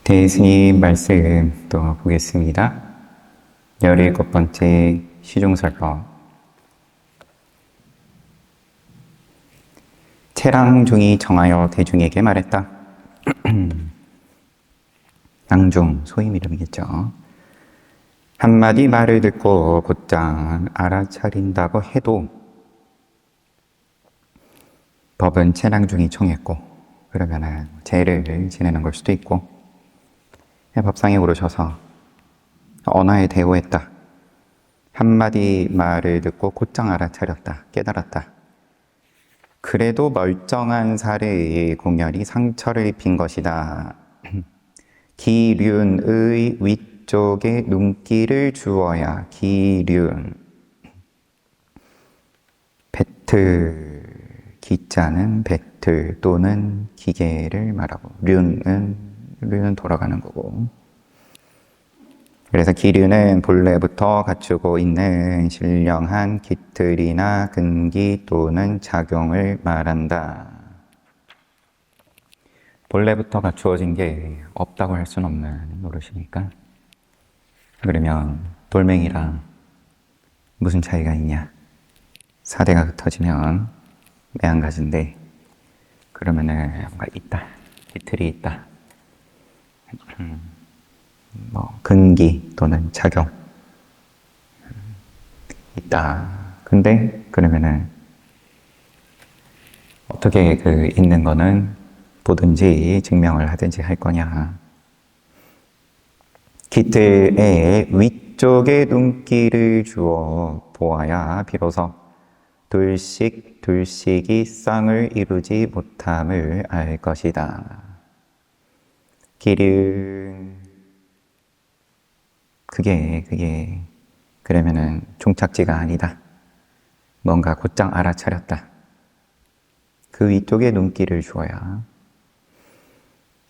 대스님 말씀 또 보겠습니다. 17번째 시중설법. 채랑중이 정하여 대중에게 말했다. 낭중, 소임 이름이겠죠. 한마디 말을 듣고 곧장 알아차린다고 해도 법은 채랑중이 청했고, 그러면은 죄를 지내는 걸 수도 있고, 법상에 오르셔서 언어에 대오했다. 한마디 말을 듣고 곧장 알아차렸다. 깨달았다. 그래도 멀쩡한 사례의 공연이 상처를 입힌 것이다. 기륜의 위쪽에 눈길을 주어야. 기륜. 배틀. 기자는 배틀 또는 기계를 말하고, 륜은 돌아가는 거고. 그래서 기륜은 본래부터 갖추고 있는 신령한 기틀이나 근기 또는 작용을 말한다. 본래부터 갖추어진 게 없다고 할 수는 없는 노릇이니까. 그러면 돌멩이랑 무슨 차이가 있냐? 사대가 흩어지면 매한가지인데, 그러면은 뭔가 있다. 기틀이 있다. 근기 또는 작용 있다. 근데 그러면은 어떻게 그 있는 거는 보든지 증명을 하든지 할 거냐? 기틀의 위쪽에 눈길을 주어 보아야 비로소 둘씩이 쌍을 이루지 못함을 알 것이다. 기륜, 그게 그러면은 종착지가 아니다. 뭔가 곧장 알아차렸다. 그 위쪽에 눈길을 주어야.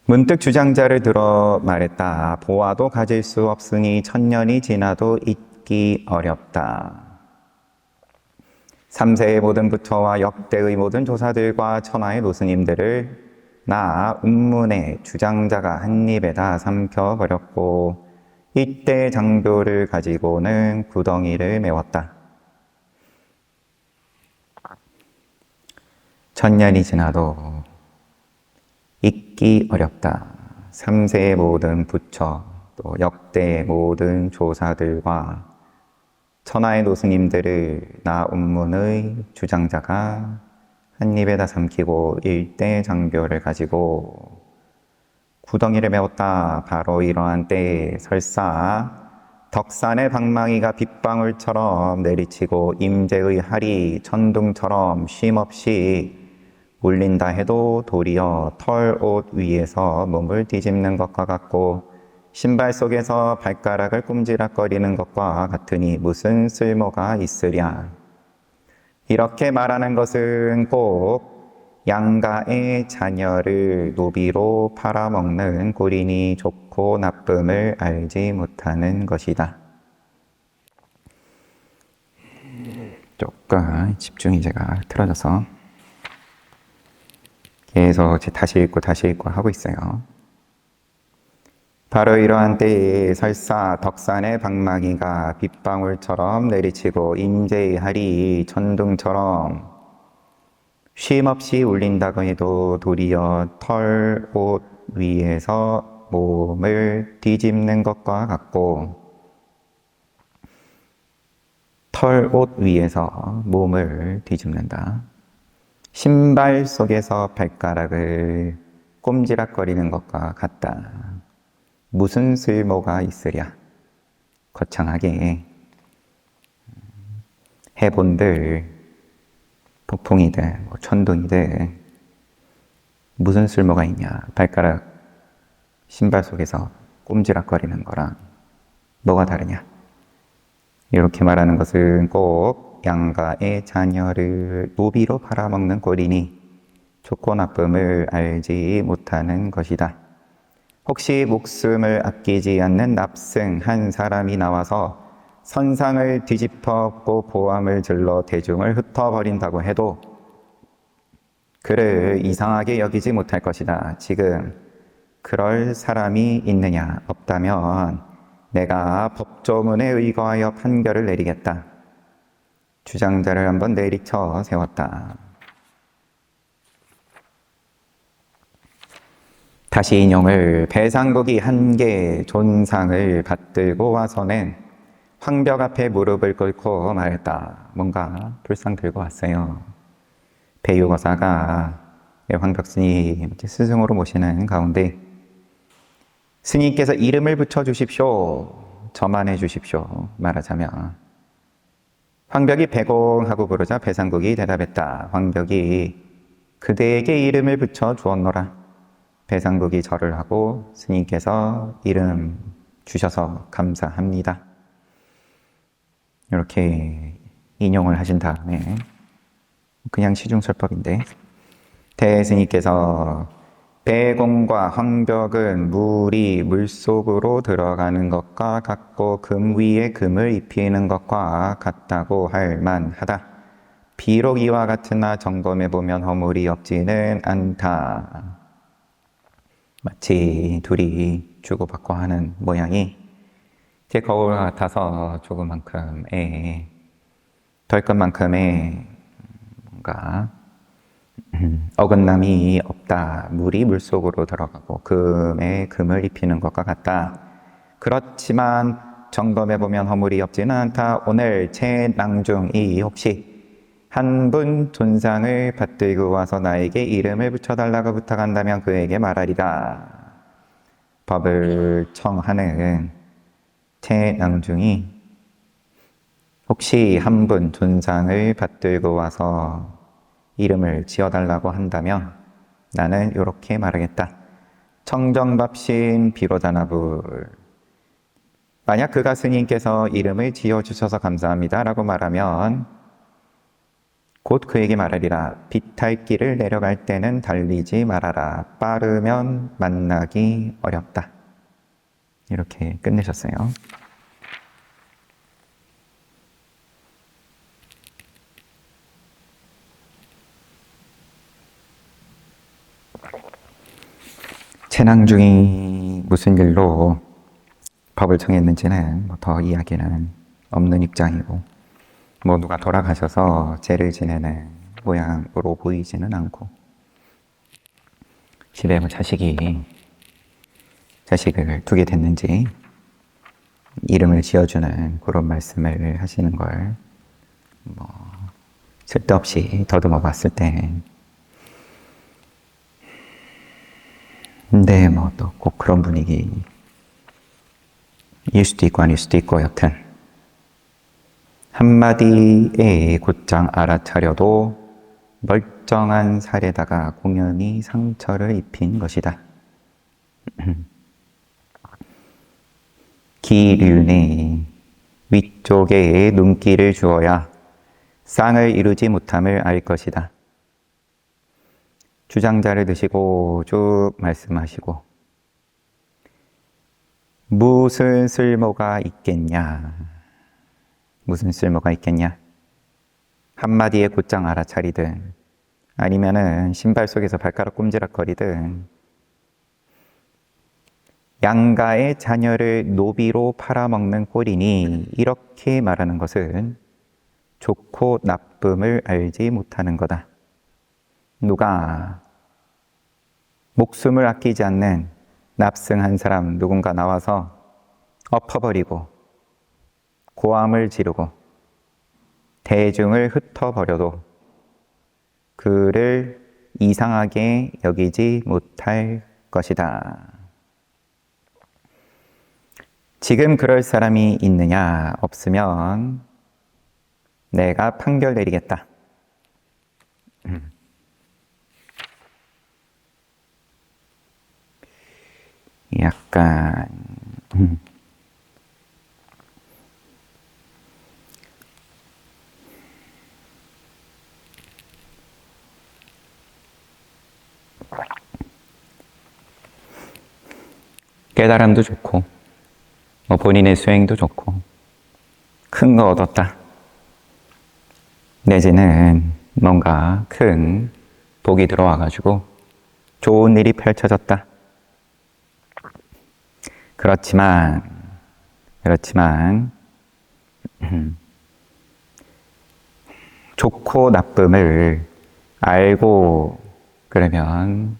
문득 주장자를 들어 말했다. 보아도 가질 수 없으니 천년이 지나도 잊기 어렵다. 3세의 모든 부처와 역대의 모든 조사들과 천하의 노스님들을 나 운문의 주장자가 한 입에다 삼켜버렸고 이때 장교를 가지고는 구덩이를 메웠다. 천년이 지나도 잊기 어렵다. 3세의 모든 부처 또 역대의 모든 조사들과 천하의 노스님들을 나 운문의 주장자가 한 입에다 삼키고 일대 장교를 가지고 구덩이를 메웠다. 바로 이러한 때에 설사 덕산의 방망이가 빗방울처럼 내리치고 임재의 할이 천둥처럼 쉼없이 울린다 해도 도리어 털옷 위에서 몸을 뒤집는 것과 같고 신발 속에서 발가락을 꼼지락거리는 것과 같으니 무슨 쓸모가 있으랴. 이렇게 말하는 것은 꼭 양가의 자녀를 노비로 팔아먹는 고린이 좋고 나쁨을 알지 못하는 것이다. 조금 집중이 제가 틀어져서 계속 다시 읽고 하고 있어요. 바로 이러한 때에 설사 덕산의 방망이가 빗방울처럼 내리치고 임재의 할이 천둥처럼 쉼없이 울린다고 해도 도리어 털옷 위에서 몸을 뒤집는 것과 같고 털옷 위에서 몸을 뒤집는다. 신발 속에서 발가락을 꼼지락거리는 것과 같다. 무슨 쓸모가 있으랴. 거창하게 해본들 폭풍이든 천둥이든 무슨 쓸모가 있냐. 발가락 신발 속에서 꼼지락거리는 거랑 뭐가 다르냐. 이렇게 말하는 것은 꼭 양가의 자녀를 노비로 팔아먹는 꼴이니 좋고 나쁨을 알지 못하는 것이다. 혹시 목숨을 아끼지 않는 납승 한 사람이 나와서 선상을 뒤집어 엎고 보암을 질러 대중을 흩어버린다고 해도 그를 이상하게 여기지 못할 것이다. 지금 그럴 사람이 있느냐? 없다면 내가 법조문에 의거하여 판결을 내리겠다. 주장자를 한번 내리쳐 세웠다. 다시 인용을 배상국이 한 개 존상을 받들고 와서는 황벽 앞에 무릎을 꿇고 말했다. 뭔가 불상 들고 왔어요. 배유거사가 황벽 스님 스승으로 모시는 가운데 스님께서 이름을 붙여주십시오. 저만해 주십시오. 말하자면 황벽이 배공하고 부르자 배상국이 대답했다. 황벽이 그대에게 이름을 붙여 주었노라. 배상국이 절을 하고 스님께서 이름 주셔서 감사합니다. 이렇게 인용을 하신 다음에 그냥 시중설법인데 대스님께서 배공과 황벽은 물이 물속으로 들어가는 것과 같고 금 위에 금을 입히는 것과 같다고 할 만하다. 비록 이와 같으나 점검해보면 허물이 없지는 않다. 마치 둘이 주고받고 하는 모양이 제 거울 같아서 조그만큼의 덜끝만큼의 뭔가 어긋남이 없다. 물이 물속으로 들어가고 금에 금을 입히는 것과 같다. 그렇지만 점검해보면 허물이 없지는 않다. 오늘 최낭중이 혹시 한 분 존상을 받들고 와서 나에게 이름을 붙여달라고 부탁한다면 그에게 말하리라. 법을 청하는 최낭중이 혹시 한 분 존상을 받들고 와서 이름을 지어달라고 한다면 나는 이렇게 말하겠다. 청정밥신 비로자나불. 만약 그가 스님께서 이름을 지어주셔서 감사합니다 라고 말하면 곧 그에게 말하리라. 비탈길을 내려갈 때는 달리지 말아라. 빠르면 만나기 어렵다. 이렇게 끝내셨어요. 최낭중이 무슨 일로 법을 정했는지는 더 이야기는 없는 입장이고 누가 돌아가셔서 죄를 지내는 모양으로 보이지는 않고 집에 자식을 두게 됐는지 이름을 지어주는 그런 말씀을 하시는 걸 쓸데없이 더듬어 봤을 때 근데 또 꼭 그런 분위기일 수도 있고 아닐 수도 있고 여튼 한마디에 곧장 알아차려도 멀쩡한 살에다가 공연히 상처를 입힌 것이다. 기륜의 위쪽에 눈길을 주어야 쌍을 이루지 못함을 알 것이다. 주장자를 드시고 쭉 말씀하시고 무슨 쓸모가 있겠냐? 무슨 쓸모가 있겠냐? 한마디에 곧장 알아차리든 아니면은 신발 속에서 발가락 꼼지락거리든 양가의 자녀를 노비로 팔아먹는 꼴이니 이렇게 말하는 것은 좋고 나쁨을 알지 못하는 거다. 누가 목숨을 아끼지 않는 납승한 사람 누군가 나와서 엎어버리고 고함을 지르고 대중을 흩어버려도 그를 이상하게 여기지 못할 것이다. 지금 그럴 사람이 있느냐? 없으면 내가 판결 내리겠다. 약간 깨달음도 좋고 본인의 수행도 좋고 큰 거 얻었다. 내지는 뭔가 큰 복이 들어와가지고 좋은 일이 펼쳐졌다. 그렇지만 좋고 나쁨을 알고 그러면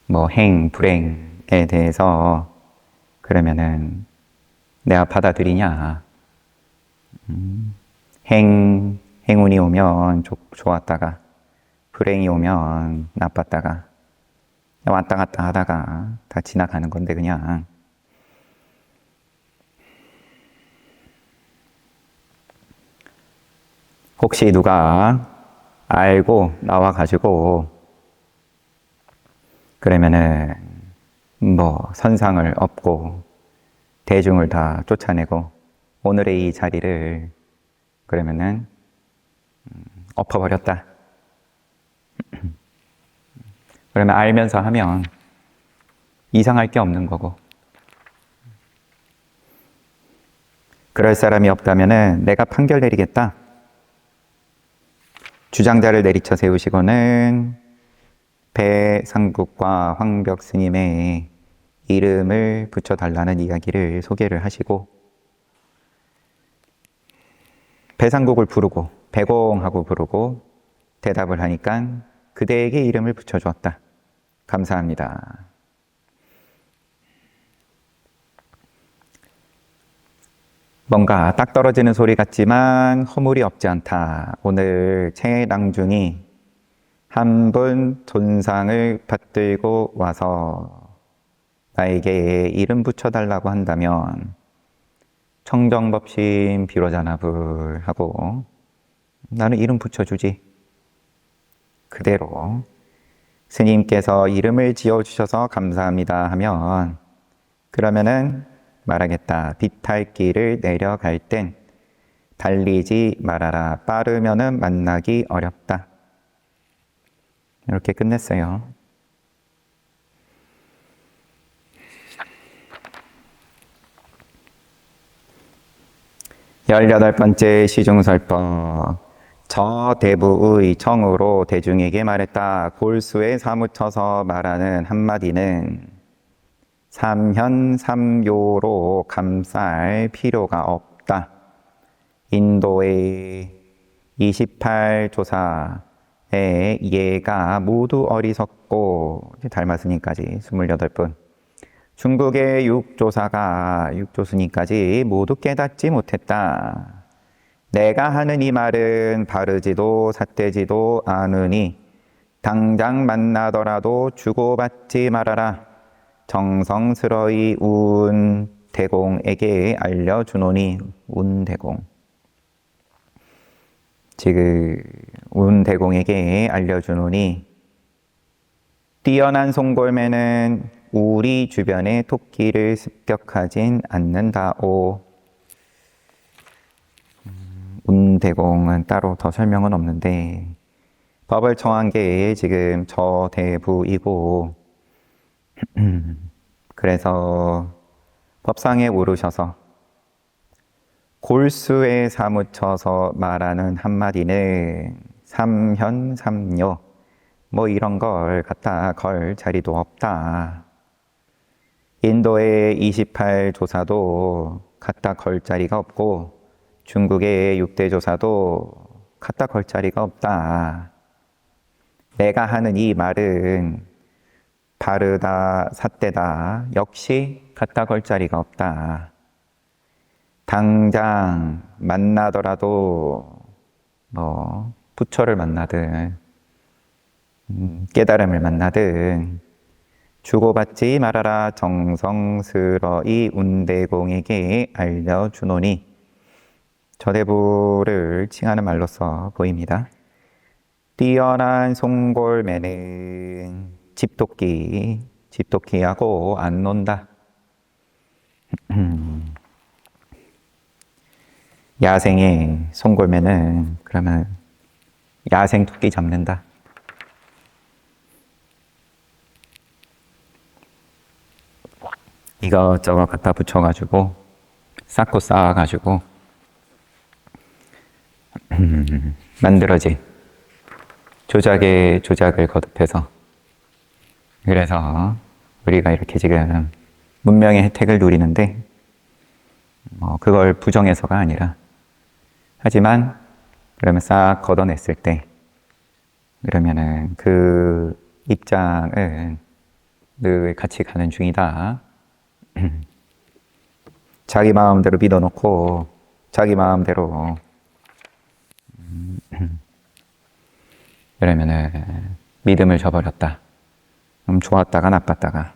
뭐 불행에 대해서 그러면은 내가 받아들이냐? 행운이 오면 좋았다가 불행이 오면 나빴다가 왔다 갔다 하다가 다 지나가는 건데 그냥 혹시 누가 알고 나와가지고 그러면은 뭐 선상을 얻고 대중을 다 쫓아내고 오늘의 이 자리를 그러면은 엎어버렸다. 그러면 알면서 하면 이상할 게 없는 거고 그럴 사람이 없다면은 내가 판결 내리겠다. 주장자를 내리쳐 세우시고는 배상국과 황벽 스님의 이름을 붙여달라는 이야기를 소개를 하시고 배상국을 부르고 배공하고 부르고 대답을 하니까 그대에게 이름을 붙여주었다. 감사합니다. 뭔가 딱 떨어지는 소리 같지만 허물이 없지 않다. 오늘 최낭중이 한 분 존상을 받들고 와서 나에게 이름 붙여달라고 한다면 청정법심 비로자나불 하고 나는 이름 붙여주지. 그대로 스님께서 이름을 지어주셔서 감사합니다 하면 그러면은 말하겠다. 비탈길을 내려갈 땐 달리지 말아라. 빠르면은 만나기 어렵다. 이렇게 끝냈어요. 열여덟 번째 시중설법. 저 대부의 청으로 대중에게 말했다. 골수에 사무쳐서 말하는 한마디는 삼현삼요로 감쌀 필요가 없다. 인도의 28조사에 예가 모두 어리석고 닮았으니까지 28분. 중국의 6조사가 6조스님까지 모두 깨닫지 못했다. 내가 하는 이 말은 바르지도 삿되지도 않으니 당장 만나더라도 주고받지 말아라. 정성스러이 운대공에게 알려주노니. 운대공. 지금 운대공에게 알려주노니 뛰어난 송골매는 우리 주변의 토끼를 습격하진 않는다오. 운대공은 따로 더 설명은 없는데 법을 청한 게 지금 저대부이고 그래서 법상에 오르셔서 골수에 사무쳐서 말하는 한마디는 삼현삼요 뭐 이런 걸 갖다 걸 자리도 없다. 인도의 28조사도 갖다 걸 자리가 없고 중국의 6대조사도 갖다 걸 자리가 없다. 내가 하는 이 말은 바르다 삿되다 역시 갖다 걸 자리가 없다. 당장 만나더라도 뭐 부처를 만나든 깨달음을 만나든 주고받지 말아라. 정성스러이 운대공에게 알려주노니. 저대부를 칭하는 말로써 보입니다. 뛰어난 송골매는 집토끼하고 안 논다. 야생의 송골매는 그러면 야생 토끼 잡는다. 이것저것 갖다 붙여가지고 쌓고 쌓아가지고 만들어진 조작에 조작을 거듭해서 그래서 우리가 이렇게 지금 문명의 혜택을 누리는데 그걸 부정해서가 아니라 하지만 그러면 싹 걷어냈을 때 그러면은 그 입장은 늘 같이 가는 중이다. 자기 마음대로 믿어놓고 자기 마음대로 그러면은 믿음을 저버렸다. 그럼 좋았다가 나빴다가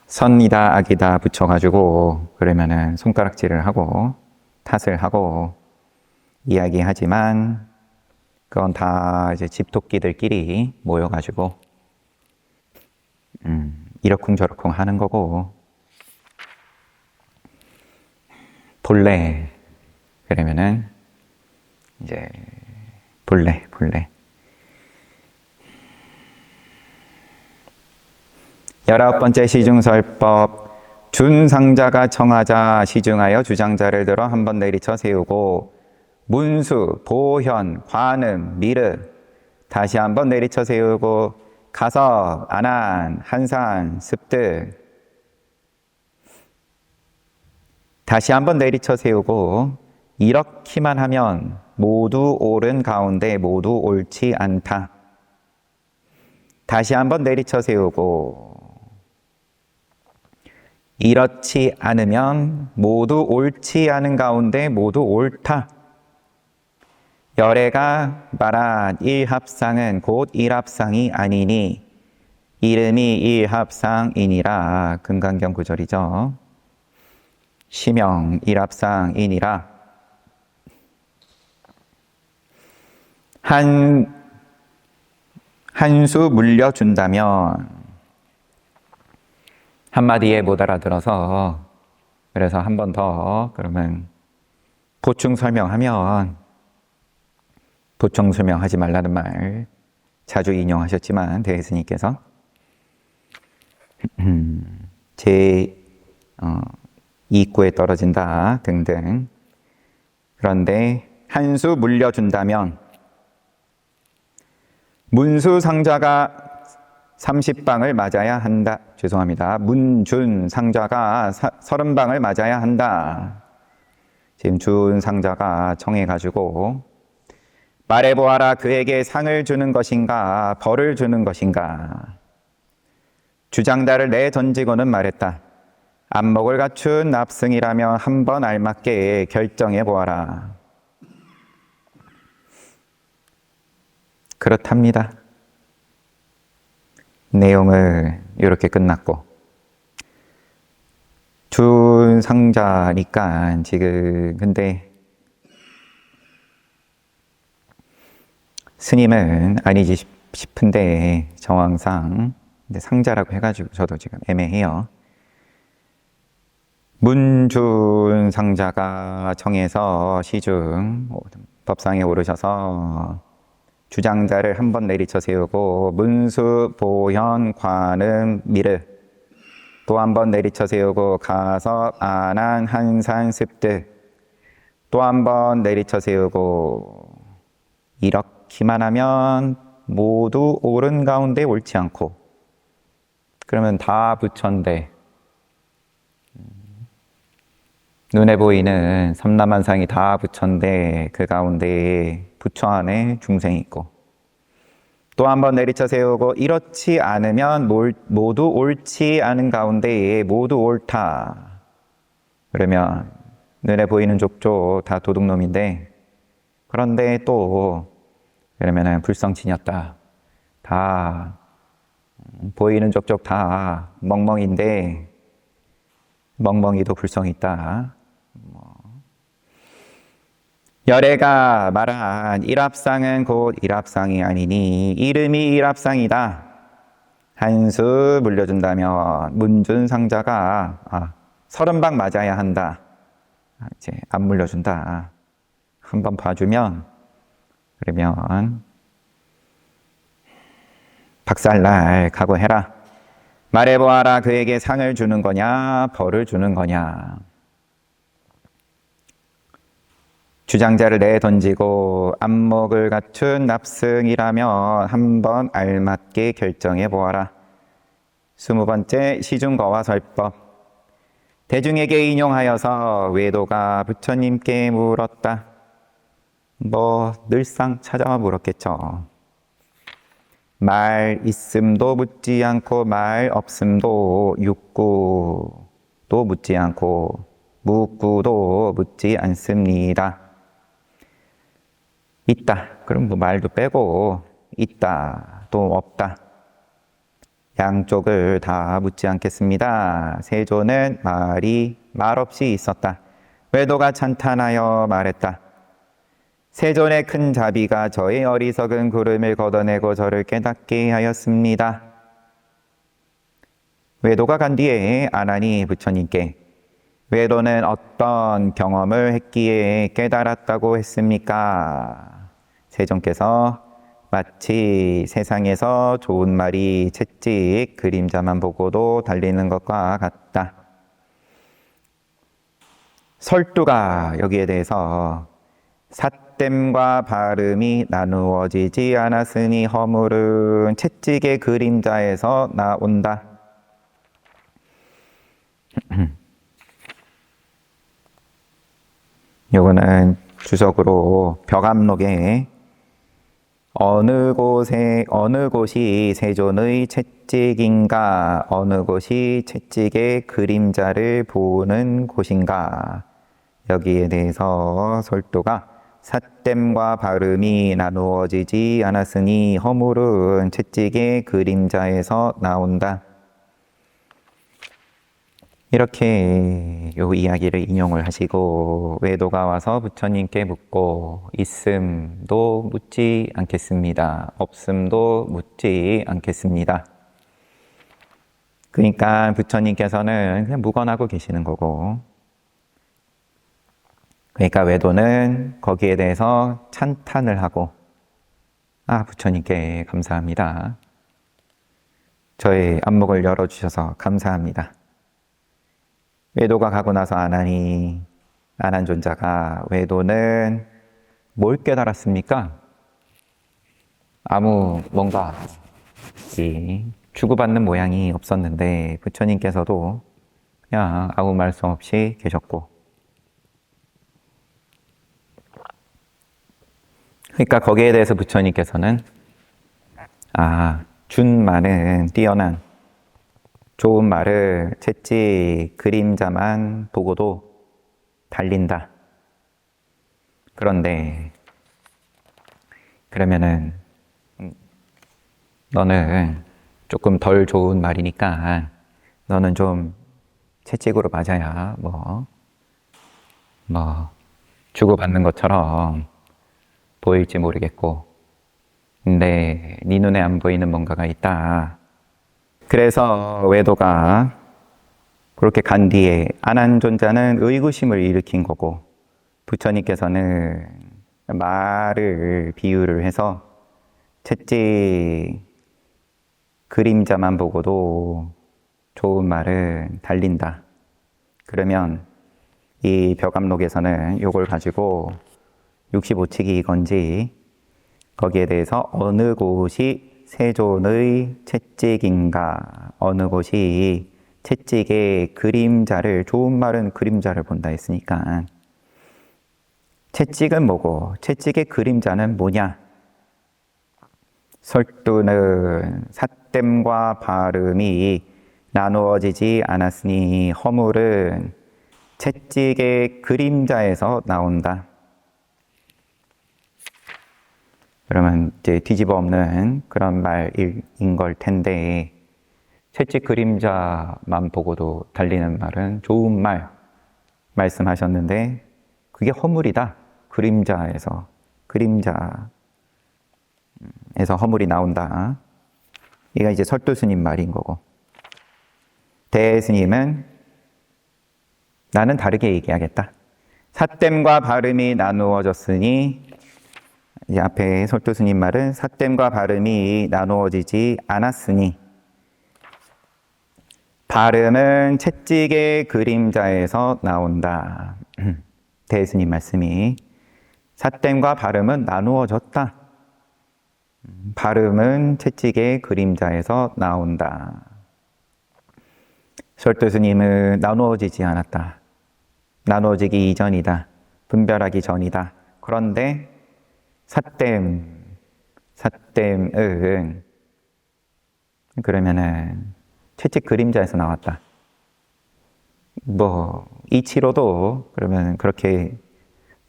선이다 악이다 붙여가지고 그러면은 손가락질을 하고 탓을 하고 이야기하지만 그건 다 이제 집토끼들끼리 모여가지고 이러쿵저러쿵 하는 거고 본래 그러면은 이제 본래 19번째 시중설법 준상자가 청하자 시중하여 주장자를 들어 한번 내리쳐 세우고 문수, 보현, 관음, 미르 다시 한번 내리쳐 세우고 가섭, 안한, 한산, 습득 다시 한번 내리쳐 세우고 이렇게만 하면 모두 옳은 가운데 모두 옳지 않다. 다시 한번 내리쳐 세우고 이렇지 않으면 모두 옳지 않은 가운데 모두 옳다. 열애가 말한 일합상은 곧 일합상이 아니니 이름이 일합상이니라. 금강경 구절이죠. 시명 일합상이니라. 한수 물려준다면 한마디에 못 알아들어서 그래서 한 번 더 그러면 보충 설명하면 보충 설명하지 말라는 말 자주 인용하셨지만 대스님께서 제 이익구에 떨어진다 등등. 그런데 한수 물려준다면 문수상자가 30방을 맞아야 한다. 죄송합니다. 문준상자가 30방을 맞아야 한다. 지금 준상자가 청해가지고 말해보아라. 그에게 상을 주는 것인가 벌을 주는 것인가. 주장자를 내던지고는 말했다. 안목을 갖춘 납승이라면 한번 알맞게 결정해보아라. 그렇답니다. 내용을 이렇게 끝났고 준상자니까 지금 근데 스님은 아니지 싶은데 정황상 상자라고 해가지고 저도 지금 애매해요. 문준상자가 청해서 시중 법상에 오르셔서 주장자를 한번 내리쳐 세우고 문수, 보현, 관음, 미르 또 한 번 내리쳐 세우고 가섭, 안한, 한산, 습득 또 한 번 내리쳐 세우고 이렇게만 하면 모두 옳은 가운데 옳지 않고 그러면 다 부처인데 눈에 보이는 삼라만상이 다 부처인데 그 가운데 부처 안에 중생이 있고 또 한 번 내리쳐 세우고 이렇지 않으면 모두 옳지 않은 가운데 모두 옳다. 그러면 눈에 보이는 족족 다 도둑놈인데 그런데 또 그러면은 불성친이었다. 다 보이는 족족 다 멍멍인데 멍멍이도 불성이 있다. 열애가 말한 일합상은 곧 일합상이 아니니 이름이 일합상이다. 한수 물려준다면 문준상자가 30방 맞아야 한다. 이제 안 물려준다. 한번 봐주면 그러면 박살날 각오해라. 말해보아라. 그에게 상을 주는 거냐 벌을 주는 거냐. 주장자를 내던지고 안목을 갖춘 납승이라면 한번 알맞게 결정해 보아라. 20번째 시중거와 설법. 대중에게 인용하여서 외도가 부처님께 물었다. 늘상 찾아와 물었겠죠. 말 있음도 묻지 않고 말 없음도 육구도 묻지 않고 무구도 묻지 않습니다. 있다. 그럼 말도 빼고 있다. 또 없다. 양쪽을 다 묻지 않겠습니다. 세조는 말 없이 있었다. 외도가 찬탄하여 말했다. 세존의 큰 자비가 저의 어리석은 구름을 걷어내고 저를 깨닫게 하였습니다. 외도가 간 뒤에 아난이 부처님께 외도는 어떤 경험을 했기에 깨달았다고 했습니까? 세존께서 마치 세상에서 좋은 말이 채찍 그림자만 보고도 달리는 것과 같다. 설두가 여기에 대해서 삿됨과 발음이 나누어지지 않았으니 허물은 채찍의 그림자에서 나온다. 요거는 주석으로 벽암록에 어느 곳이 세존의 채찍인가, 어느 곳이 채찍의 그림자를 보는 곳인가, 여기에 대해서 설도가 삿됨과 발음이 나누어지지 않았으니 허물은 채찍의 그림자에서 나온다. 이렇게 요 이야기를 인용을 하시고 외도가 와서 부처님께 묻고 있음도 묻지 않겠습니다. 없음도 묻지 않겠습니다. 그러니까 부처님께서는 그냥 묵언하고 계시는 거고, 그러니까 외도는 거기에 대해서 찬탄을 하고, 부처님께 감사합니다. 저의 안목을 열어주셔서 감사합니다. 외도가 가고 나서 아난존자가 외도는 뭘 깨달았습니까? 뭔가 주고받는 모양이 없었는데 부처님께서도 그냥 아무 말씀 없이 계셨고, 그러니까 거기에 대해서 부처님께서는 준말은 뛰어난 좋은 말을 채찍 그림자만 보고도 달린다. 그런데 그러면은 너는 조금 덜 좋은 말이니까 너는 좀 채찍으로 맞아야 주고받는 것처럼 보일지 모르겠고, 근데 네 눈에 안 보이는 뭔가가 있다. 그래서 외도가 그렇게 간 뒤에 아난존자는 의구심을 일으킨 거고, 부처님께서는 말을 비유를 해서 채찍 그림자만 보고도 좋은 말은 달린다. 그러면 이 벽암록에서는 이걸 가지고 65치기건지 거기에 대해서 어느 곳이 세존의 채찍인가, 어느 곳이 채찍의 그림자를, 좋은 말은 그림자를 본다 했으니까 채찍은 뭐고 채찍의 그림자는 뭐냐? 설두는 삿됨과 발음이 나누어지지 않았으니 허물은 채찍의 그림자에서 나온다. 그러면 이제 뒤집어 엎는 그런 말인 걸 텐데, 채찍 그림자만 보고도 달리는 말은 좋은 말 말씀하셨는데 그게 허물이다. 그림자에서 허물이 나온다. 이게 이제 설두스님 말인 거고, 대스님은 나는 다르게 얘기하겠다. 삿됨과 발음이 나누어졌으니, 이 앞에 설두스님 말은 삿됨과 발음이 나누어지지 않았으니 발음은 채찍의 그림자에서 나온다. 대스님 말씀이 삿됨과 발음은 나누어졌다. 발음은 채찍의 그림자에서 나온다. 설도 스님은 나누어지지 않았다. 나누어지기 이전이다. 분별하기 전이다. 그런데 삿댐은 그러면은 채찍 그림자에서 나왔다. 뭐 이치로도 그러면 그렇게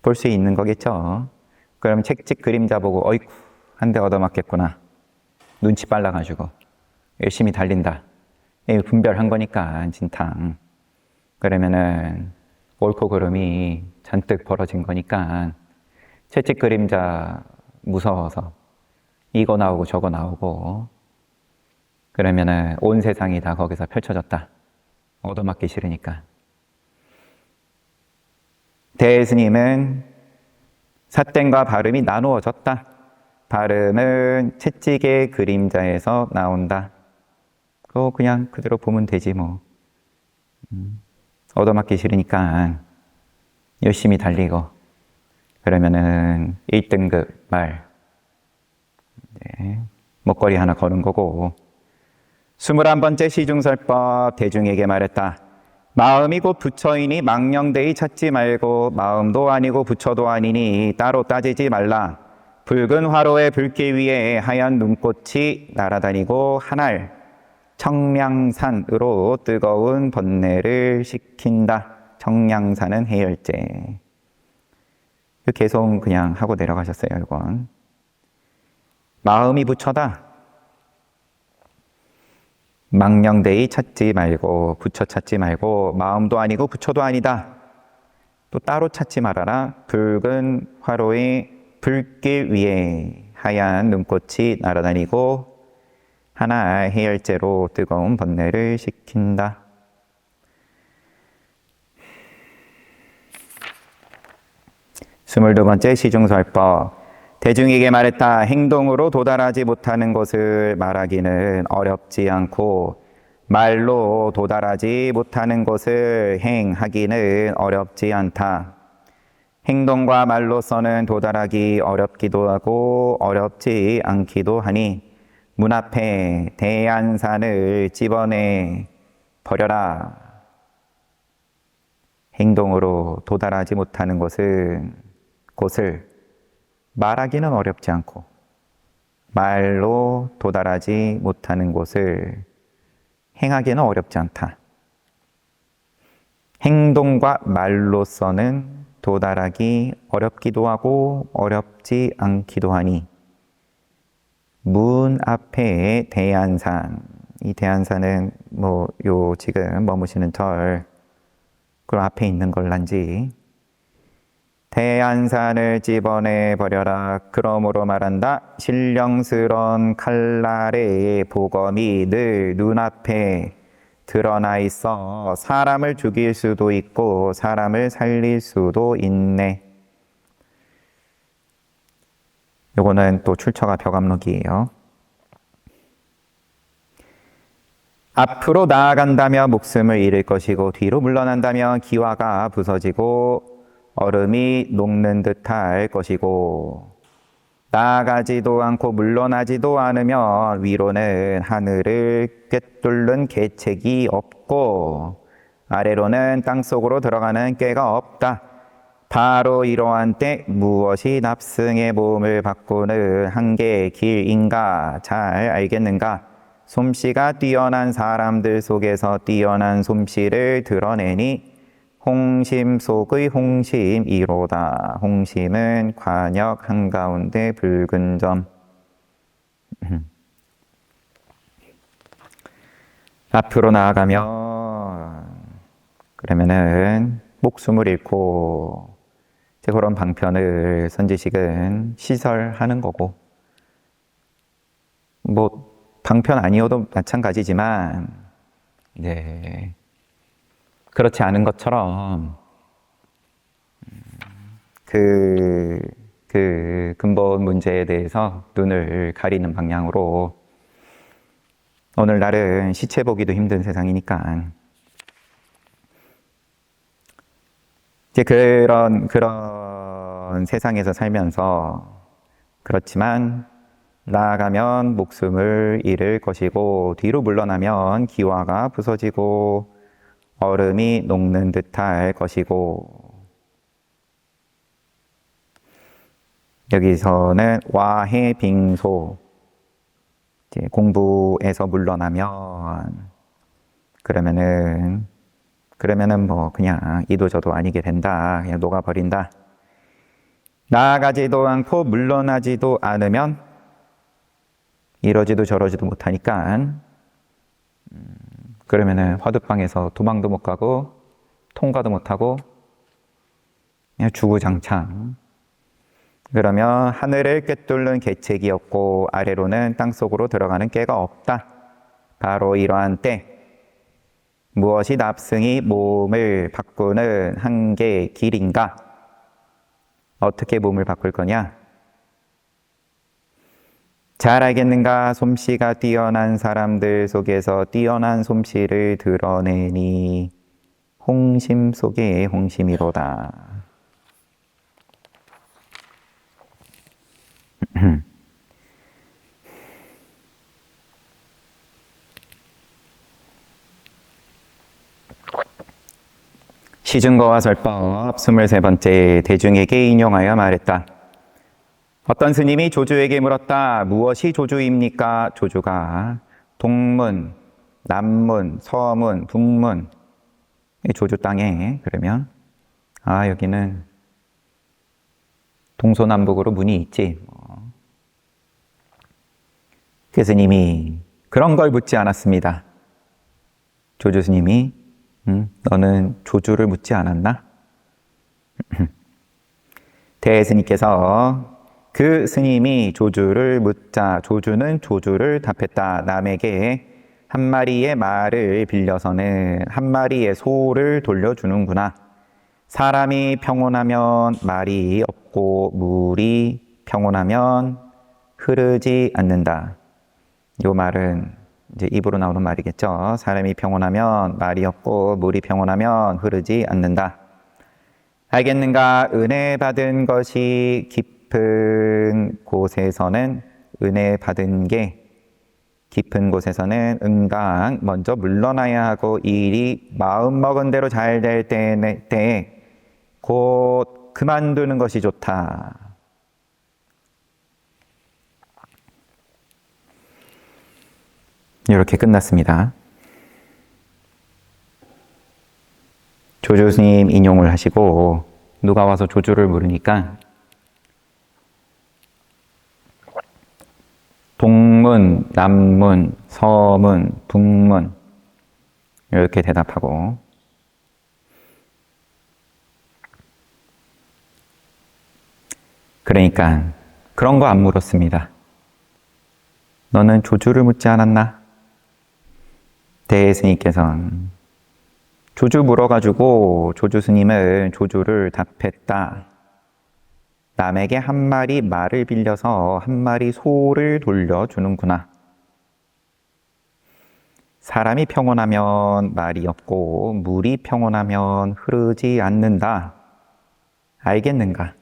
볼 수 있는 거겠죠. 그럼 채찍 그림자 보고 어이쿠 한 대 얻어맞겠구나. 눈치 빨라가지고 열심히 달린다. 분별한 거니까 진탕. 그러면은 옳고 그름이 잔뜩 벌어진 거니까 채찍 그림자 무서워서 이거 나오고 저거 나오고 그러면은 온 세상이 다 거기서 펼쳐졌다. 얻어맞기 싫으니까. 대스님은 삿댐과 발음이 나누어졌다. 발음은 채찍의 그림자에서 나온다. 그거 그냥 그대로 보면 되지 뭐. 얻어맞기 싫으니까 열심히 달리고 그러면은 1등급 말 먹거리 하나 거는 거고. 21번째 시중설법 대중에게 말했다. 마음이 곧 부처이니 망령되이 찾지 말고 마음도 아니고 부처도 아니니 따로 따지지 말라. 붉은 화로의 불길 위에 하얀 눈꽃이 날아다니고 한알 청량산으로 뜨거운 번뇌를 식힌다. 청량산은 해열제. 계속 그냥 하고 내려가셨어요. 이건 마음이 부처다. 망령되이 찾지 말고 부처 찾지 말고 마음도 아니고 부처도 아니다. 또 따로 찾지 말아라. 붉은 화로의 불길 위에 하얀 눈꽃이 날아다니고 하나 해열제로 뜨거운 번뇌를 식힌다. 스물두 번째 시중설법. 대중에게 말했다. 행동으로 도달하지 못하는 것을 말하기는 어렵지 않고 말로 도달하지 못하는 것을 행하기는 어렵지 않다. 행동과 말로서는 도달하기 어렵기도 하고 어렵지 않기도 하니 문 앞에 대안산을 집어내 버려라. 행동으로 도달하지 못하는 곳을 말하기는 어렵지 않고 말로 도달하지 못하는 곳을 행하기는 어렵지 않다. 행동과 말로서는 도달하기 어렵기도 하고 어렵지 않기도 하니 문 앞에 대안산, 이 대안산은 요 지금 머무시는 절 그 앞에 있는 걸란지 대안산을 집어내 버려라. 그러므로 말한다. 신령스런 칼날의 보검이 늘 눈앞에 드러나 있어 사람을 죽일 수도 있고 사람을 살릴 수도 있네. 요거는 또 출처가 벽암록이에요. 앞으로 나아간다면 목숨을 잃을 것이고 뒤로 물러난다면 기와가 부서지고 얼음이 녹는 듯할 것이고 나아가지도 않고 물러나지도 않으면 위로는 하늘을 꿰뚫는 계책이 없고 아래로는 땅속으로 들어가는 꾀가 없다. 바로 이러한 때 무엇이 납승의 몸을 바꾸는 한계의 길인가 잘 알겠는가? 솜씨가 뛰어난 사람들 속에서 뛰어난 솜씨를 드러내니 홍심 속의 홍심이로다. 홍심은 관역 한가운데 붉은 점. 앞으로 나아가면 그러면은 목숨을 잃고 그런 방편을 선지식은 시설하는 거고 방편 아니어도 마찬가지지만 그렇지 않은 것처럼 그 근본 문제에 대해서 눈을 가리는 방향으로 오늘날은 시체 보기도 힘든 세상이니까 이제 그런 세상에서 살면서 그렇지만 나아가면 목숨을 잃을 것이고 뒤로 물러나면 기와가 부서지고 얼음이 녹는 듯할 것이고, 여기서는 와해 빙소, 이제 공부에서 물러나면, 그러면은 뭐 그냥 이도저도 아니게 된다. 그냥 녹아버린다. 나아가지도 않고 물러나지도 않으면 이러지도 저러지도 못하니까 그러면은 화두방에서 도망도 못 가고 통과도 못 하고 그냥 주구장창. 그러면 하늘을 꿰뚫는 계책이 없고 아래로는 땅속으로 들어가는 꾀가 없다. 바로 이러한 때 무엇이 납승이 몸을 바꾸는 한계 길인가? 어떻게 몸을 바꿀 거냐? 잘 알겠는가? 솜씨가 뛰어난 사람들 속에서 뛰어난 솜씨를 드러내니 홍심 속에 홍심이로다. 시증거와 설법 23번째 대중에게 인용하여 말했다. 어떤 스님이 조주에게 물었다. 무엇이 조주입니까? 조주가 동문, 남문, 서문, 북문 조주 땅에 그러면 여기는 동서남북으로 문이 있지. 그 스님이 그런 걸 묻지 않았습니다. 조주 스님이 너는 조주를 묻지 않았나? 대스님께서 그 스님이 조주를 묻자 조주는 조주를 답했다. 남에게 한 마리의 말을 빌려서는 한 마리의 소를 돌려주는구나. 사람이 평온하면 말이 없고 물이 평온하면 흐르지 않는다. 이 말은 이제 입으로 나오는 말이겠죠. 사람이 평온하면 말이 없고 물이 평온하면 흐르지 않는다. 알겠는가? 은혜 받은 것이 깊은 곳에서는 은혜 받은 게 깊은 곳에서는 응강 먼저 물러나야 하고 일이 마음먹은 대로 잘 될 때에 곧 그만두는 것이 좋다. 이렇게 끝났습니다. 조주 스님 인용을 하시고 누가 와서 조주를 물으니까 동문, 남문, 서문, 북문 이렇게 대답하고 그러니까 그런 거 안 물었습니다. 너는 조주를 묻지 않았나? 대스님께서는 조주 물어가지고 조주 스님은 조주를 답했다. 남에게 한 마리 말을 빌려서 한 마리 소를 돌려주는구나. 사람이 평온하면 말이 없고 물이 평온하면 흐르지 않는다. 알겠는가?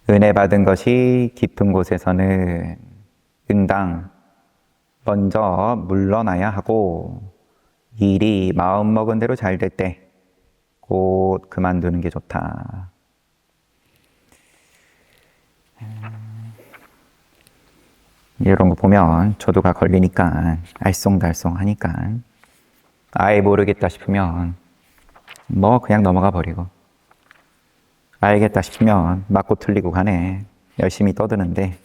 은혜 받은 것이 깊은 곳에서는 응당 먼저 물러나야 하고 일이 마음먹은 대로 잘 될 때 곧 그만두는 게 좋다. 이런 거 보면 저도가 걸리니까 알쏭달쏭 하니까 아예 모르겠다 싶으면 뭐 그냥 넘어가 버리고 알겠다 싶으면 맞고 틀리고 가네. 열심히 떠드는데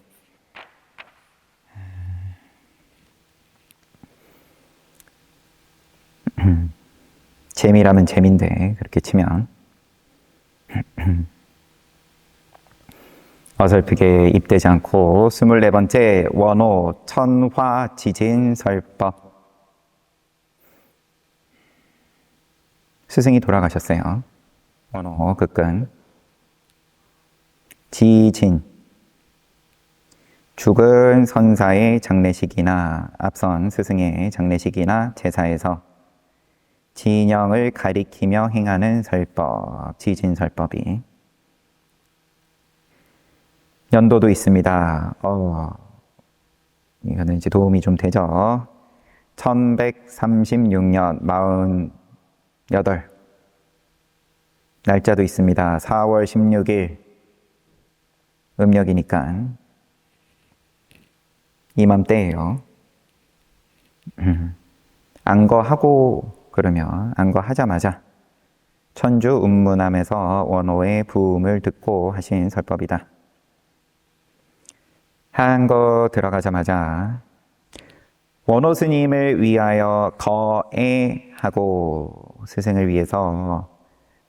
재미라면 재미인데 그렇게 치면 어설프게 입대지 않고 24번째 원호 천화지진설법 스승이 돌아가셨어요. 원호 극근 지진 죽은 선사의 장례식이나 앞선 스승의 장례식이나 제사에서 진영을 가리키며 행하는 설법, 지진설법이 연도도 있습니다. 이거는 이제 도움이 좀 되죠. 1136년 48 날짜도 있습니다. 4월 16일 음력이니까 이맘때예요. 안거하고 그러면 안거하자마자 천주 운문함에서 원호의 부음을 듣고 하신 설법이다. 한거 들어가자마자 원호 스님을 위하여 거애하고 스승을 위해서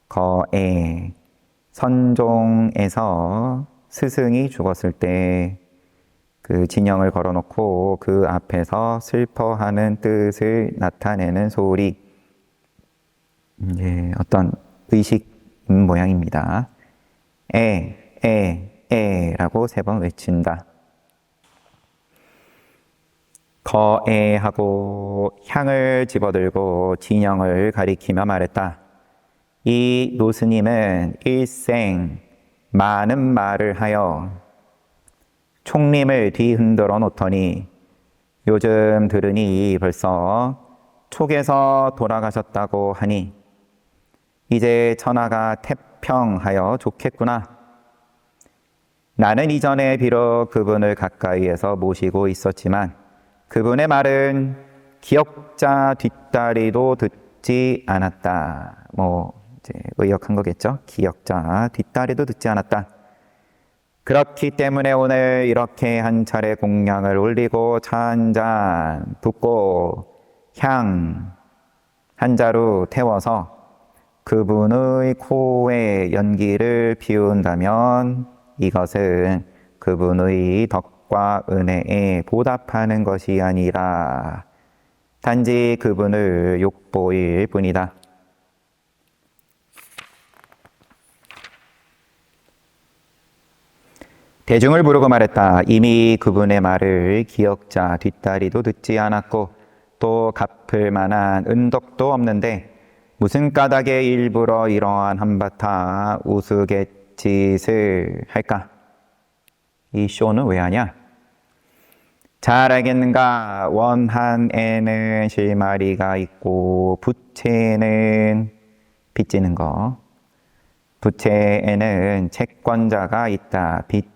거애 선종에서 스승이 죽었을 때 그 진영을 걸어놓고 그 앞에서 슬퍼하는 뜻을 나타내는 소리, 어떤 의식인 모양입니다. 라고 3번 외친다. 거애하고 향을 집어들고 진영을 가리키며 말했다. 이 노스님은 일생 많은 말을 하여 총림을 뒤흔들어 놓더니 요즘 들으니 벌써 촉에서 돌아가셨다고 하니 이제 천하가 태평하여 좋겠구나. 나는 이전에 비록 그분을 가까이에서 모시고 있었지만 그분의 말은 기역자 뒷다리도 듣지 않았다. 이제 의역한 거겠죠. 기역자 뒷다리도 듣지 않았다. 그렇기 때문에 오늘 이렇게 한 차례 공양을 올리고 차 한 잔 붓고 향 한 자루 태워서 그분의 코에 연기를 피운다면 이것은 그분의 덕과 은혜에 보답하는 것이 아니라 단지 그분을 욕보일 뿐이다. 대중을 부르고 말했다. 이미 그분의 말을 기역자 뒷다리도 듣지 않았고 또 갚을 만한 은덕도 없는데 무슨 까닭에 일부러 이러한 한바탕 우스갯짓을 할까? 이 쇼는 왜 하냐? 잘 알겠는가? 원한에는 실마리가 있고 부채에는 빚지는 거. 부채에는 채권자가 있다. 빚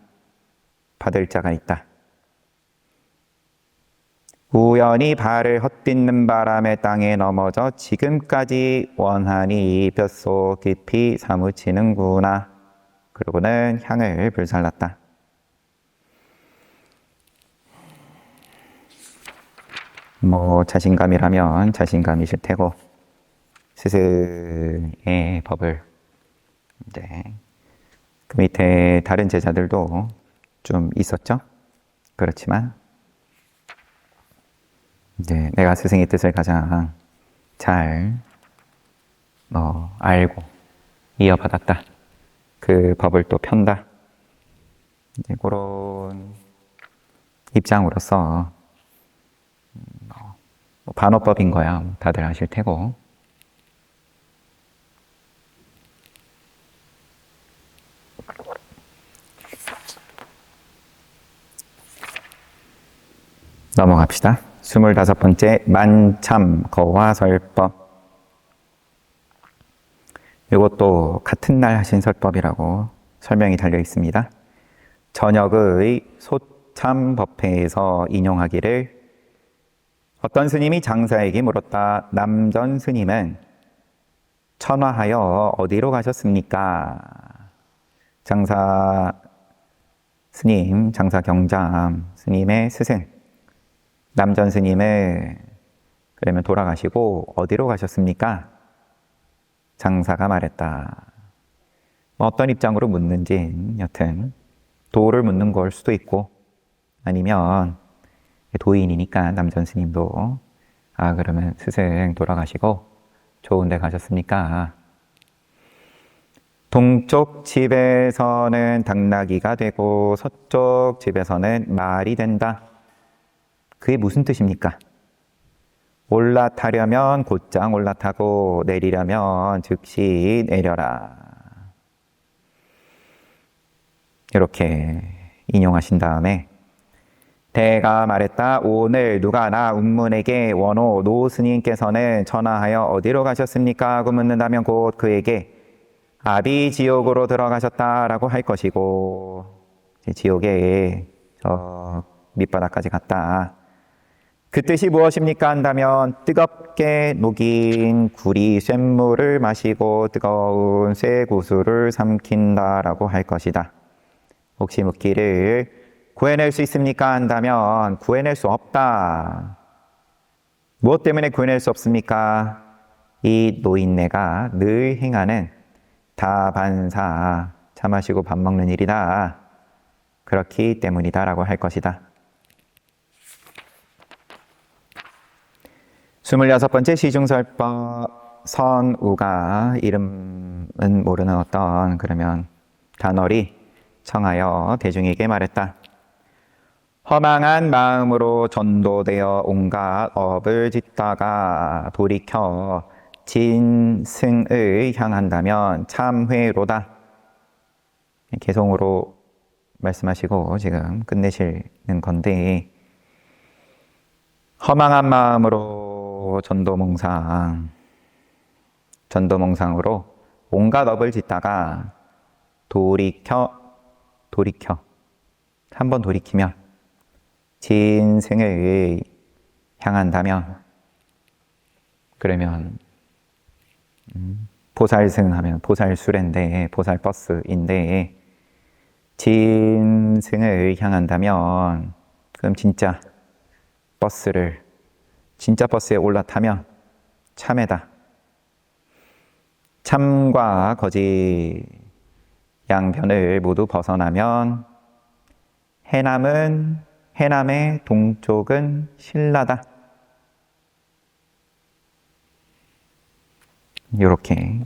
받을 자가 있다. 우연히 발을 헛딛는 바람에 땅에 넘어져 지금까지 원한이 뼛속 깊이 사무치는구나. 그러고는 향을 불살랐다. 자신감이라면 자신감이실 테고 스승의 법을 그 밑에 다른 제자들도 좀 있었죠. 그렇지만 내가 스승의 뜻을 가장 잘 알고 이어받았다. 그 법을 또 편다. 그런 입장으로서 반어법인 거야. 다들 아실 테고. 넘어갑시다. 25번째 만참 거화설법. 이것도 같은 날 하신 설법이라고 설명이 달려 있습니다. 저녁의 소참법회에서 인용하기를 어떤 스님이 장사에게 물었다. 남전 스님은 천화하여 어디로 가셨습니까? 장사 스님, 장사 경잠 스님의 스승 남전 스님은 그러면 돌아가시고 어디로 가셨습니까? 장사가 말했다. 어떤 입장으로 묻는지 여튼 도를 묻는 걸 수도 있고 아니면 도인이니까 남전 스님도 그러면 스승 돌아가시고 좋은 데 가셨습니까? 동쪽 집에서는 당나귀가 되고 서쪽 집에서는 말이 된다. 그게 무슨 뜻입니까? 올라타려면 곧장 올라타고 내리려면 즉시 내려라. 이렇게 인용하신 다음에 대가 말했다. 오늘 누가 나 운문에게 원호 노 스님께서는 전화하여 어디로 가셨습니까? 하고 묻는다면 곧 그에게 아비 지옥으로 들어가셨다라고 할 것이고, 지옥에 저 밑바닥까지 갔다. 그 뜻이 무엇입니까? 한다면 뜨겁게 녹인 구리 쇳물을 마시고 뜨거운 쇠구슬을 삼킨다라고 할 것이다. 혹시 묻기를 구해낼 수 있습니까? 한다면 구해낼 수 없다. 무엇 때문에 구해낼 수 없습니까? 이 노인네가 늘 행하는 다반사, 차 마시고 밥 먹는 일이다. 그렇기 때문이다라고 할 것이다. 26번째 시중설법 선우가 이름은 모르는 어떤 그러면 단어리 청하여 대중에게 말했다. 허망한 마음으로 전도되어 온갖 업을 짓다가 돌이켜 진승을 향한다면 참회로다. 개성으로 말씀하시고 지금 끝내시는 건데, 허망한 마음으로 전도몽상으로 온갖 업을 짓다가 돌이켜 한번 돌이키면 진승을 향한다면, 그러면 보살승 하면 보살수레인데 보살버스인데 진승을 향한다면 그럼 진짜 버스에 올라타면 참회다. 참과 거짓 양변을 모두 벗어나면 해남의 동쪽은 신라다. 이렇게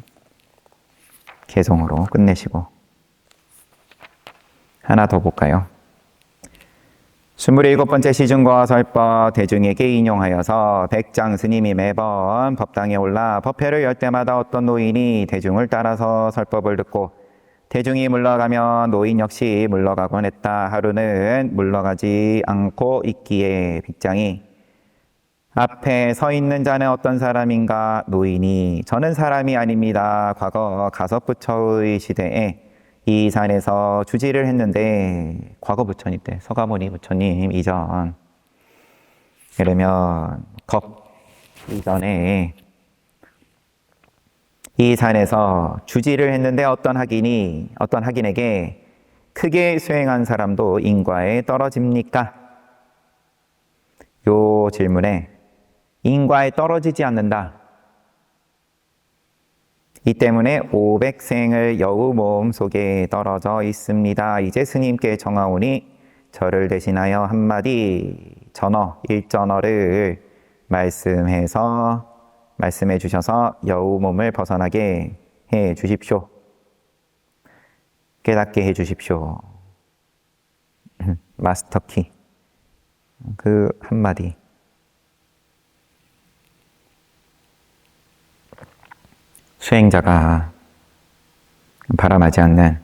개성으로 끝내시고 하나 더 볼까요? 27번째 시중과 설법 대중에게 인용하여서 백장 스님이 매번 법당에 올라 법회를 열 때마다 어떤 노인이 대중을 따라서 설법을 듣고 대중이 물러가면 노인 역시 물러가곤 했다. 하루는 물러가지 않고 있기에 백장이 앞에 서 있는 자는 어떤 사람인가? 노인이 저는 사람이 아닙니다. 과거 가섭부처의 시대에 이 산에서 주지를 했는데, 과거 부처님 때 서가모니 부처님 이전, 그러면 이전에 이 산에서 주지를 했는데 어떤 학인에게 크게 수행한 사람도 인과에 떨어집니까? 요 질문에 인과에 떨어지지 않는다. 이 때문에 500생을 여우 몸 속에 떨어져 있습니다. 이제 스님께 정하오니 저를 대신하여 한마디 일전어를 말씀해 주셔서 여우 몸을 벗어나게 해 주십시오. 깨닫게 해 주십시오. 마스터키. 그 한마디. 수행자가 바람하지 않는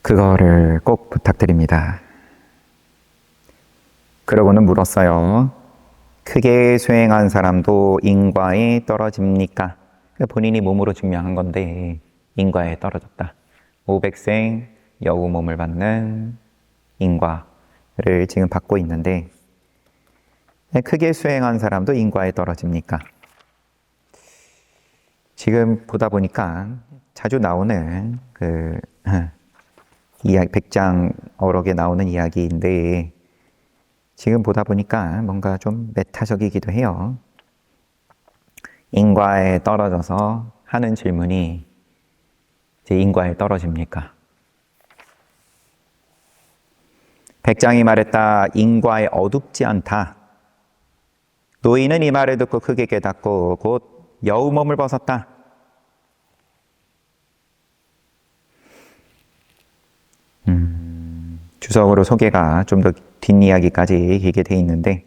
그거를 꼭 부탁드립니다. 그러고는 물었어요. 크게 수행한 사람도 인과에 떨어집니까? 본인이 몸으로 증명한 건데 인과에 떨어졌다. 500생 여우 몸을 받는 인과를 지금 받고 있는데 크게 수행한 사람도 인과에 떨어집니까? 지금 보다 보니까 자주 나오는 이야기, 백장어록에 나오는 이야기인데 지금 보다 보니까 뭔가 좀 메타적이기도 해요. 인과에 떨어져서 하는 질문이 이제 인과에 떨어집니까? 백장이 말했다. 인과에 어둡지 않다. 노인은 이 말을 듣고 크게 깨닫고 곧 여우 몸을 벗었다. 주석으로 소개가 좀 더 뒷이야기까지 길게 돼 있는데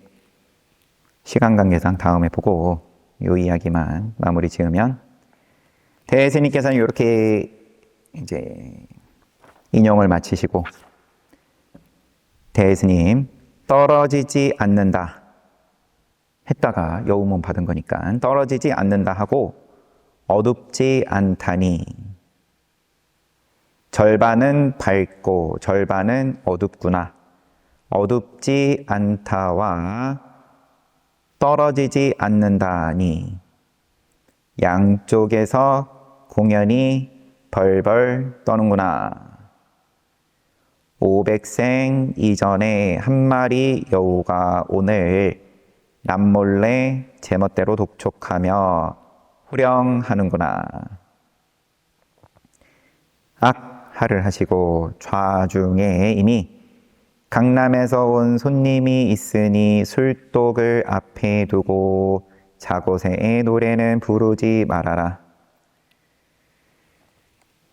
시간 관계상 다음에 보고 이 이야기만 마무리 지으면 대스님께서는 이렇게 이제 인용을 마치시고 대스님, 떨어지지 않는다 했다가 여우문 받은 거니까 떨어지지 않는다 하고 어둡지 않다니 절반은 밝고 절반은 어둡구나. 어둡지 않다와 떨어지지 않는다니 양쪽에서 공연히 벌벌 떠는구나. 500생 이전에 한 마리 여우가 오늘 남몰래 제멋대로 독촉하며 호령하는구나. 악 하를 하시고 좌중에 이미 강남에서 온 손님이 있으니 술독을 앞에 두고 자고새의 노래는 부르지 말아라.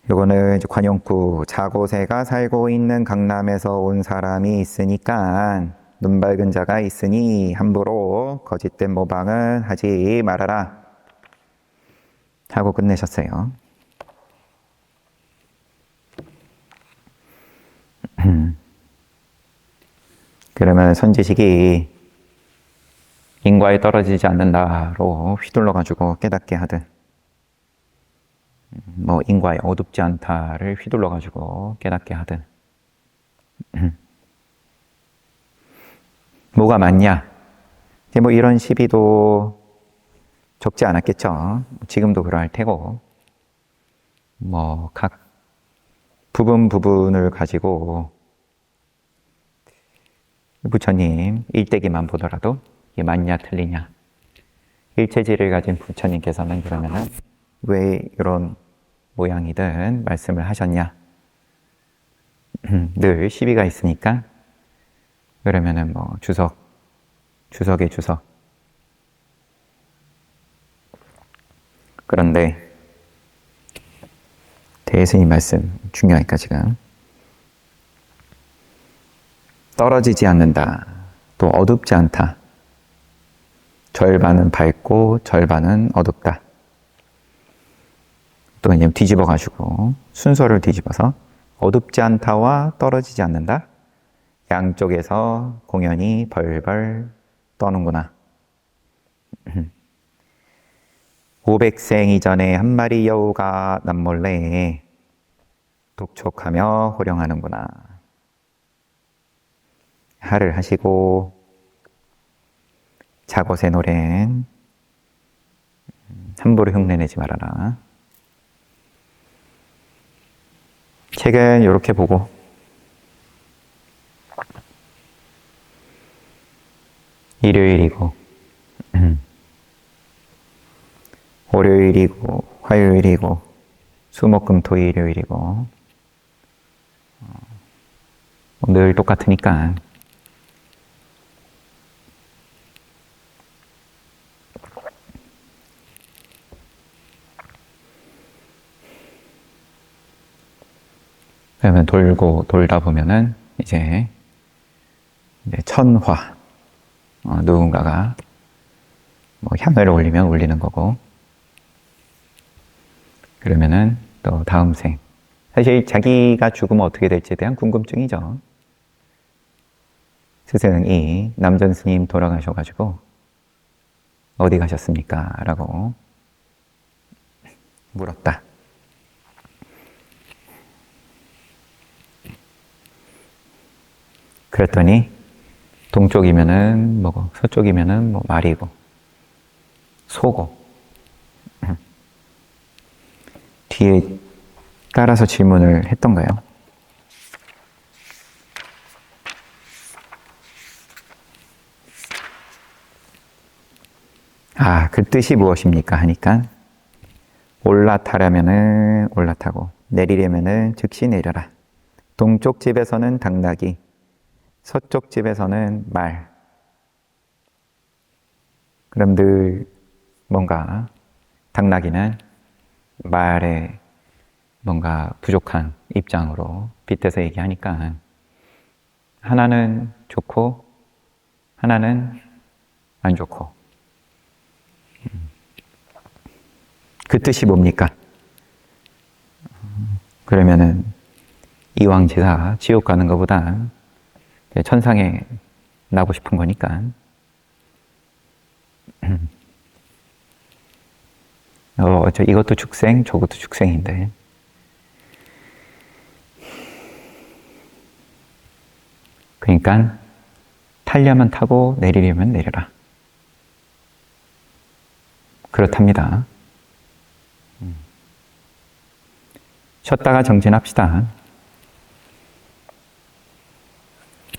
요거는 이제 관용구 자고새가 살고 있는 강남에서 온 사람이 있으니까 눈 밝은 자가 있으니 함부로 거짓된 모방은 하지 말아라 하고 끝내셨어요. 그러면 선지식이 인과에 떨어지지 않는다로 휘둘러가지고 깨닫게 하든 뭐 인과에 어둡지 않다를 휘둘러가지고 깨닫게 하든 뭐가 맞냐? 뭐 이런 시비도 적지 않았겠죠. 지금도 그러할 테고 뭐 각 부분을 가지고 부처님 일대기만 보더라도 이게 맞냐 틀리냐 일체지를 가진 부처님께서는 그러면은 왜 이런 모양이든 말씀을 하셨냐 늘 시비가 있으니까 그러면은 뭐 주석의 주석 그런데 대스님 말씀 중요하니까 지금 떨어지지 않는다. 또 어둡지 않다. 절반은 밝고 절반은 어둡다. 또 이제 뒤집어가지고 순서를 뒤집어서 어둡지 않다와 떨어지지 않는다. 양쪽에서 공연히 벌벌 떠는구나. 500생 이전에 한 마리 여우가 남몰래 독촉하며 호령하는구나. 하를 하시고 자고새 노래는 함부로 흉내내지 말아라. 책은 이렇게 보고 일요일이고 월요일이고 화요일이고 수목금토 일요일이고 늘 똑같으니까 그러면 돌고 돌다 보면은 이제 천화 누군가가 뭐 향을 올리면 올리는 거고 그러면은 또 다음 생 사실 자기가 죽으면 어떻게 될지에 대한 궁금증이죠. 스승이 남전 스님 돌아가셔가지고 어디 가셨습니까? 라고 물었다. 그랬더니 동쪽이면은 뭐고 서쪽이면은 뭐 말이고 소고 뒤에 따라서 질문을 했던가요? 그 뜻이 무엇입니까? 하니까 올라타려면은 올라타고 내리려면은 즉시 내려라. 동쪽 집에서는 당나귀 서쪽 집에서는 말. 그럼 늘 뭔가 당나귀는 말에 뭔가 부족한 입장으로 빗대서 얘기하니까 하나는 좋고 하나는 안 좋고 그 뜻이 뭡니까? 그러면은 이왕지사 지옥 가는 것보다 천상에 나고 싶은 거니까. 이것도 축생, 저것도 축생인데. 그러니까 타려면 타고 내리려면 내려라. 그렇답니다. 쉬었다가 정진합시다.